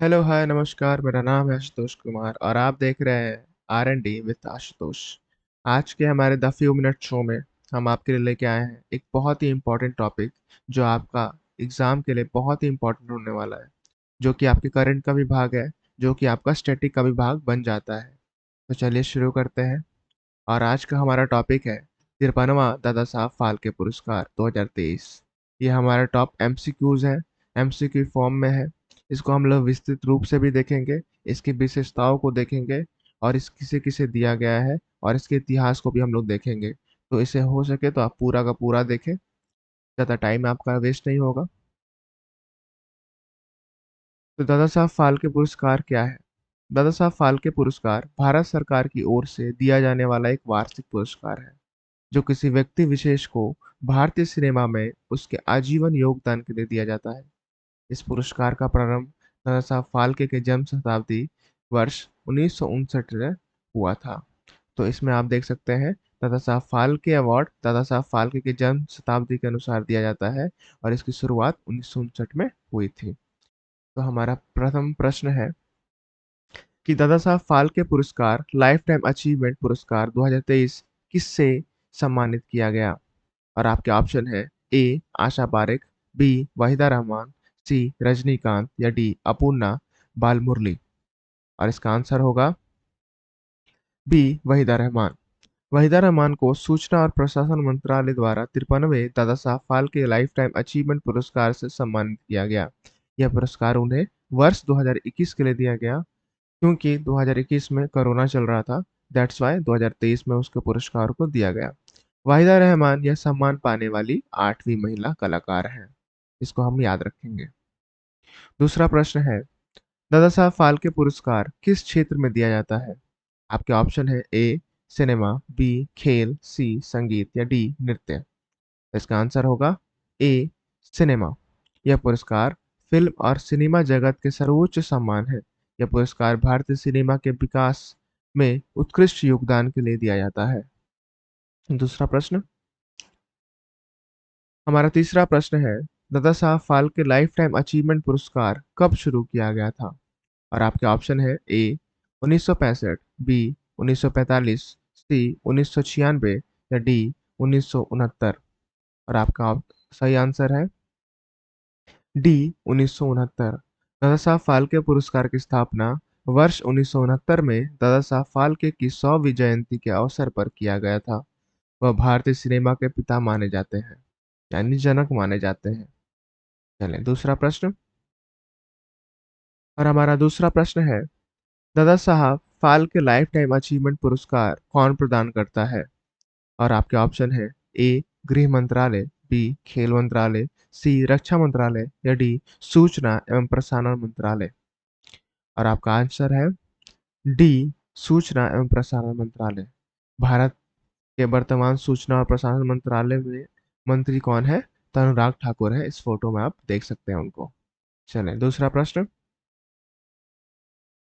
Hello, हाय, नमस्कार। मेरा नाम है आशुतोष कुमार और आप देख रहे हैं R&D विद आशुतोष। आज के हमारे द फ्यू मिनट शो में हम आपके लिए लेके आए हैं एक बहुत ही इम्पोर्टेंट टॉपिक जो आपका एग्ज़ाम के लिए बहुत ही इम्पोर्टेंट होने वाला है, जो कि आपके करंट का भी भाग है, जो कि आपका स्टैटिक का भी भाग बन जाता है। तो चलिए शुरू करते हैं। और आज का हमारा टॉपिक है 53वां दादा साहब फाल्के पुरस्कार 2023। ये हमारा टॉप एमसीक्यूज है, एमसीक्यू फॉर्म में है। इसको हम लोग विस्तृत रूप से भी देखेंगे, इसकी विशेषताओं को देखेंगे और इस किसे किसे दिया गया है और इसके इतिहास को भी हम लोग देखेंगे। तो इसे हो सके तो आप पूरा का पूरा देखें, ज़्यादा टाइम आपका वेस्ट नहीं होगा। तो दादा साहब फाल्के पुरस्कार क्या है? दादा साहब फाल्के पुरस्कार भारत सरकार की ओर से दिया जाने वाला एक वार्षिक पुरस्कार है जो किसी व्यक्ति विशेष को भारतीय सिनेमा में उसके आजीवन योगदान के लिए दिया जाता है। इस पुरस्कार का प्रारंभ दादा साहब फाल्के के जन्म शताब्दी वर्ष 1959 में हुआ था। तो इसमें आप देख सकते हैं, दादा साहब फाल्के अवार्ड दादा साहब फाल्के के जन्म शताब्दी के अनुसार दिया जाता है और इसकी शुरुआत 1959 में हुई थी। तो हमारा प्रथम प्रश्न है कि दादा साहब फाल्के पुरस्कार लाइफ टाइम अचीवमेंट पुरस्कार 2023 किससे सम्मानित किया गया? और आपके ऑप्शन है ए आशा पारेख, बी वहीदा रहमान, सी रजनीकांत या डी अपूर्णा बालमुरली। और इसका आंसर होगा बी वहीदा रहमान। वहीदा रहमान को सूचना और प्रसारण मंत्रालय द्वारा 53वें Dada Saheb Phalke life time achievement पुरस्कार से सम्मानित किया गया। यह पुरस्कार उन्हें वर्ष 2021 के लिए दिया गया क्योंकि 2021 में कोरोना चल रहा था। दैट्स वाई 2023 में उसके पुरस्कार को दिया गया। वाहिदा रहमान यह सम्मान पाने वाली 8वीं महिला कलाकार हैं। इसको हम याद रखेंगे। दूसरा प्रश्न है, दादा साहब फाल्के पुरस्कार किस क्षेत्र में दिया जाता है? आपके ऑप्शन है ए सिनेमा, बी खेल, सी संगीत या डी नृत्य। इसका आंसर होगा ए सिनेमा। यह पुरस्कार फिल्म और सिनेमा जगत के सर्वोच्च सम्मान है। यह पुरस्कार भारतीय सिनेमा के विकास में उत्कृष्ट योगदान के लिए दिया जाता है। दूसरा प्रश्न, हमारा तीसरा प्रश्न है, Dada Saheb Phalke life time achievement पुरस्कार कब शुरू किया गया था? और आपके ऑप्शन है ए 1965, बी 1945, सी 1996 या डी 1969। और आपका सही आंसर है डी 1969। दादा साहब फाल्के पुरस्कार की स्थापना वर्ष 1969 में दादा साहब फाल्के की 100वीं जयंती के अवसर पर किया गया था। वह भारतीय सिनेमा के पिता माने जाते हैं, यानी जनक माने जाते हैं। चलें दूसरा प्रश्न। और हमारा दूसरा प्रश्न है, Dada Saheb Phalke life time achievement पुरस्कार कौन प्रदान करता है? और आपके ऑप्शन है ए गृह मंत्रालय, बी खेल मंत्रालय, सी रक्षा मंत्रालय या डी सूचना एवं प्रसारण मंत्रालय। और आपका आंसर है डी सूचना एवं प्रसारण मंत्रालय। भारत के वर्तमान सूचना और प्रसारण मंत्रालय में मंत्री कौन है? तो अनुराग ठाकुर है। इस फोटो में आप देख सकते हैं उनको। चलें दूसरा प्रश्न।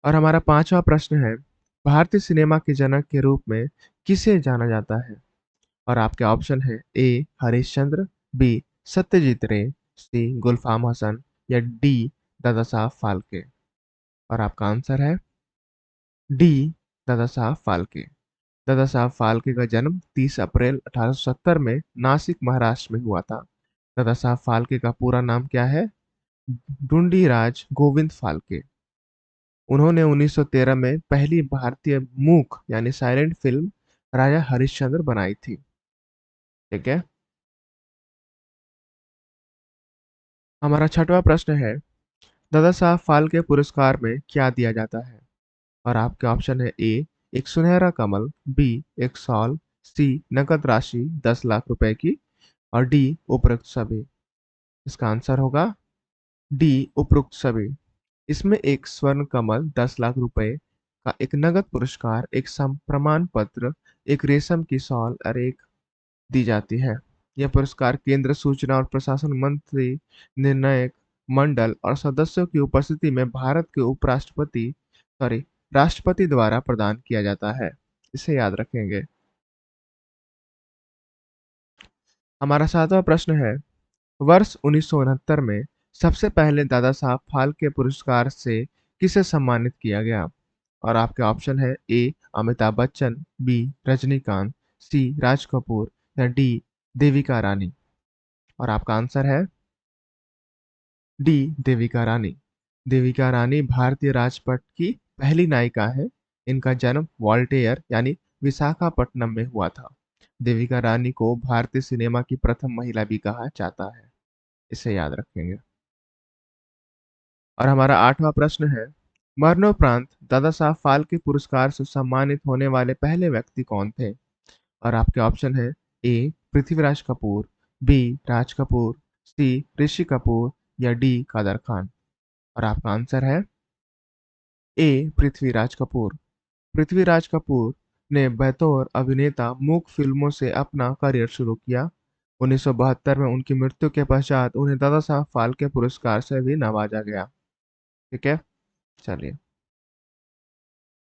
और हमारा पांचवा प्रश्न है, भारतीय सिनेमा के जनक के रूप में किसे जाना जाता है? और आपके ऑप्शन है ए हरीशचंद्र, बी सत्यजीत रे, सी गुलफाम हसन या डी दादा साहब फाल्के। और आपका आंसर है डी दादा साहब फाल्के। दादा साहब फाल्के का जन्म 30 अप्रैल 1870 में नासिक महाराष्ट्र में हुआ था। दादा साहब फाल्के का पूरा नाम क्या है? ढूंढीराज गोविंद फाल्के। उन्होंने 1913 में पहली भारतीय मूक यानी साइलेंट फिल्म राजा हरिश्चंद्र बनाई थी। ठीक है। हमारा छठवां प्रश्न है, दादा साहब फाल्के पुरस्कार में क्या दिया जाता है? और आपके ऑप्शन है ए एक सुनहरा कमल, बी एक शॉल, सी नकद राशि 10 लाख रुपए की और डी उपरोक्त सभी। इसका आंसर होगा डी उपरोक्त सभी। इसमें एक स्वर्ण कमल 10 लाख रुपए का एक नगद पुरस्कार, एक प्रमाण पत्र, एक रेशम की शॉल और एक दी जाती है। यह पुरस्कार केंद्र सूचना और प्रशासन मंत्री, निर्णायक मंडल और सदस्यों की उपस्थिति में भारत के उपराष्ट्रपति सॉरी राष्ट्रपति द्वारा प्रदान किया जाता है। इसे याद रखेंगे। हमारा सातवां प्रश्न है, वर्ष 1969 में सबसे पहले दादा साहब फाल्के पुरस्कार से किसे सम्मानित किया गया? और आपके ऑप्शन है ए अमिताभ बच्चन, बी रजनीकांत, सी राज कपूर या डी देविका रानी। और आपका आंसर है डी देविका रानी। देविका रानी भारतीय राजपट की पहली नायिका है। इनका जन्म वॉल्टेयर यानी विशाखापट्टनम में हुआ था। देविका रानी को भारतीय सिनेमा की प्रथम महिला भी कहा जाता है। इसे याद रखेंगे। और हमारा 8वां प्रश्न है, मरणोपरांत दादा साहब फाल्के पुरस्कार से सम्मानित होने वाले पहले व्यक्ति कौन थे? और आपके ऑप्शन है ए पृथ्वीराज कपूर, बी राज कपूर, सी ऋषि कपूर या डी कादर खान। और आपका आंसर है ए पृथ्वीराज कपूर। पृथ्वीराज कपूर ने बतौर अभिनेता मूक फिल्मों से अपना करियर शुरू किया। 1972 में उनकी मृत्यु के पश्चात उन्हें दादा साहब फाल्के पुरस्कार से भी नवाजा गया। ठीक है, चलिए।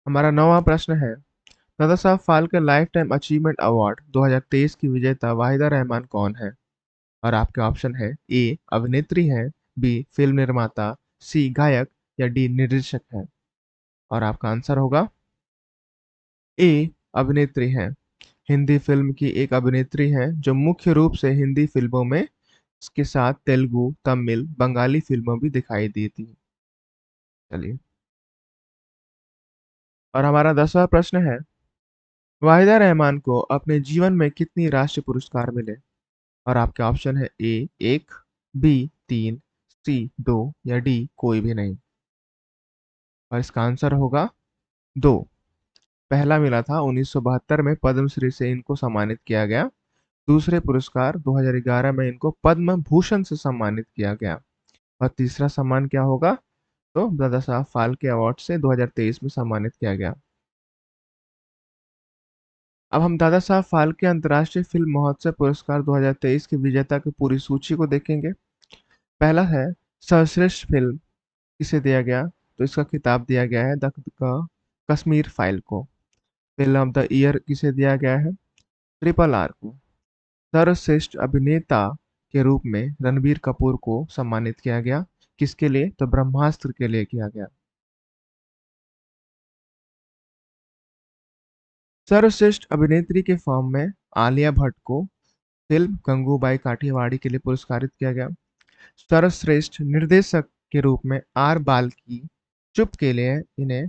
हमारा 9वां प्रश्न है, Dada Saheb Phalke life time achievement award 2023 की विजेता वाहिदा रहमान कौन है? और आपके ऑप्शन है ए अभिनेत्री है, बी फिल्म निर्माता, सी गायक या डी निर्देशक है। और आपका आंसर होगा ए अभिनेत्री हैं। हिंदी फिल्म की एक अभिनेत्री हैं जो मुख्य रूप से हिंदी फिल्मों में इसके साथ तेलुगु, तमिल, बंगाली फिल्मों भी दिखाई दी थी। चलिए। और हमारा 10वां प्रश्न है, वाहिदा रहमान को अपने जीवन में कितनी राष्ट्रीय पुरस्कार मिले? और आपके ऑप्शन है ए 1, बी 3, सी 2 या डी कोई भी नहीं। और इसका आंसर होगा 2। पहला मिला था 1972 में पद्मश्री से इनको सम्मानित किया गया। दूसरे पुरस्कार 2011 में इनको पद्म भूषण से सम्मानित किया गया। और तीसरा सम्मान क्या होगा? तो दादा साहब फाल्के अवार्ड से 2023 में सम्मानित किया गया। अब हम दादा साहब फाल्के अंतर्राष्ट्रीय फिल्म महोत्सव पुरस्कार 2023 के विजेता की पूरी सूची को देखेंगे। पहला है सर्वश्रेष्ठ फिल्म किसे दिया गया? तो इसका खिताब दिया गया है द कश्मीर फाइल को। फिल्म ऑफ द ईयर किसे दिया गया है? ट्रिपल आर को। सर्वश्रेष्ठ अभिनेता के रूप में रणबीर कपूर को सम्मानित किया गया। किसके लिए? तो ब्रह्मास्त्र के लिए किया गया। सर्वश्रेष्ठ अभिनेत्री के फॉर्म में आलिया भट्ट को फिल्म गंगूबाई काठियावाड़ी के लिए पुरस्कारित किया गया। सर्वश्रेष्ठ निर्देशक के रूप में आर बाल्की चुप के लिए इन्हें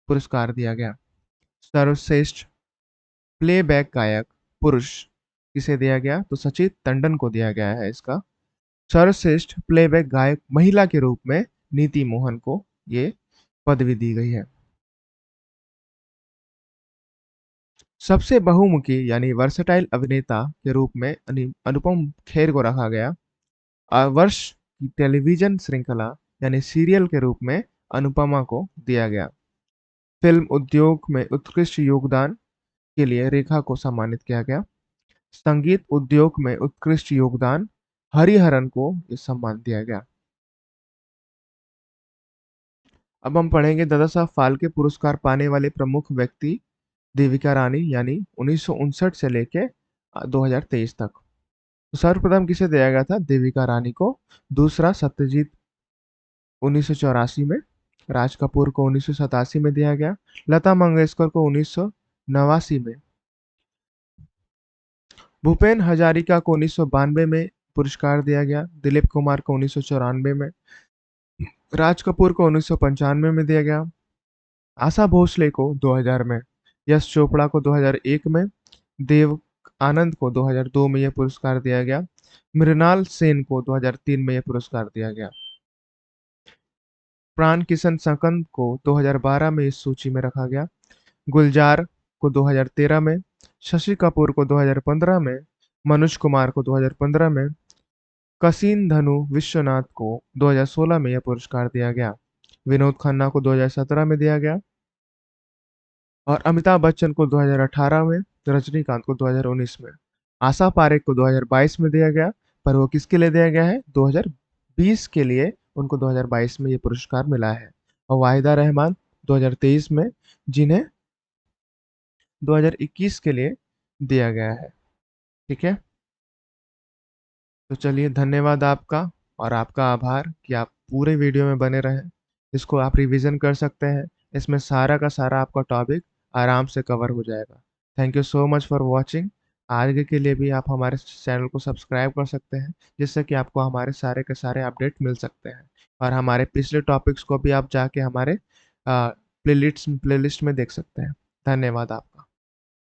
पुरस्कार दिया गया। सर्वश्रेष्ठ प्लेबैक गायक पुरुष किसे दिया गया? तो सचित टंडन को दिया गया है इसका। सर्वश्रेष्ठ प्लेबैक गायक महिला के रूप में नीति मोहन को ये पदवी दी गई है। सबसे बहुमुखी यानी वर्सेटाइल अभिनेता के रूप में अनुपम खेर को रखा गया। वर्ष की टेलीविजन श्रृंखला यानी सीरियल के रूप में अनुपमा को दिया गया। फिल्म उद्योग में उत्कृष्ट योगदान के लिए रेखा को सम्मानित किया गया। संगीत उद्योग में उत्कृष्ट योगदान हरिहरन को ये सम्मान दिया गया। अब हम पढ़ेंगे दादा साहब फाल्के पुरस्कार पाने वाले प्रमुख व्यक्ति देविका रानी यानी 1959 से लेके 2023 तक। तो सर्वप्रथम किसे दिया गया था? देविका रानी को। दूसरा सत्यजीत 1984 में। राज कपूर को 1987 में दिया गया। लता मंगेशकर को 1989 में। भूपेन हजारिका को 1992 में पुरस्कार दिया गया। दिलीप कुमार को 1994 में। राज कपूर को 1995 में दिया गया। आशा भोसले को 2000 में। यश चोपड़ा को 2001 में। देव आनंद को 2002 में यह पुरस्कार दिया गया। मृणाल सेन को 2003 में यह पुरस्कार दिया गया। प्राण किशन सकंद को 2012 में इस सूची में रखा गया। गुलजार को 2013 में। शशि कपूर को 2015 में। मनोज कुमार को 2015 में। कसीन धनु विश्वनाथ को 2016 में यह पुरस्कार दिया गया। विनोद खन्ना को 2017 में दिया गया। और अमिताभ बच्चन को 2018 में। रजनीकांत को 2019 में। आशा पारेख को 2022 में दिया गया। पर वो किसके लिए दिया गया है? 2020 के लिए उनको 2022 में ये पुरस्कार मिला है। और वाहिदा रहमान 2023 में, जिन्हें 2021 के लिए दिया गया है। ठीक है, तो चलिए, धन्यवाद आपका और आपका आभार कि आप पूरे वीडियो में बने रहें। इसको आप रिवीजन कर सकते हैं। इसमें सारा का सारा आपका टॉपिक आराम से कवर हो जाएगा। Thank you so much for watching. आगे के लिए भी आप हमारे चैनल को सब्सक्राइब कर सकते हैं, जिससे कि आपको हमारे सारे के सारे अपडेट मिल सकते हैं। और हमारे पिछले टॉपिक्स को भी आप जाके हमारे प्लेलिस्ट में देख सकते हैं। धन्यवाद आप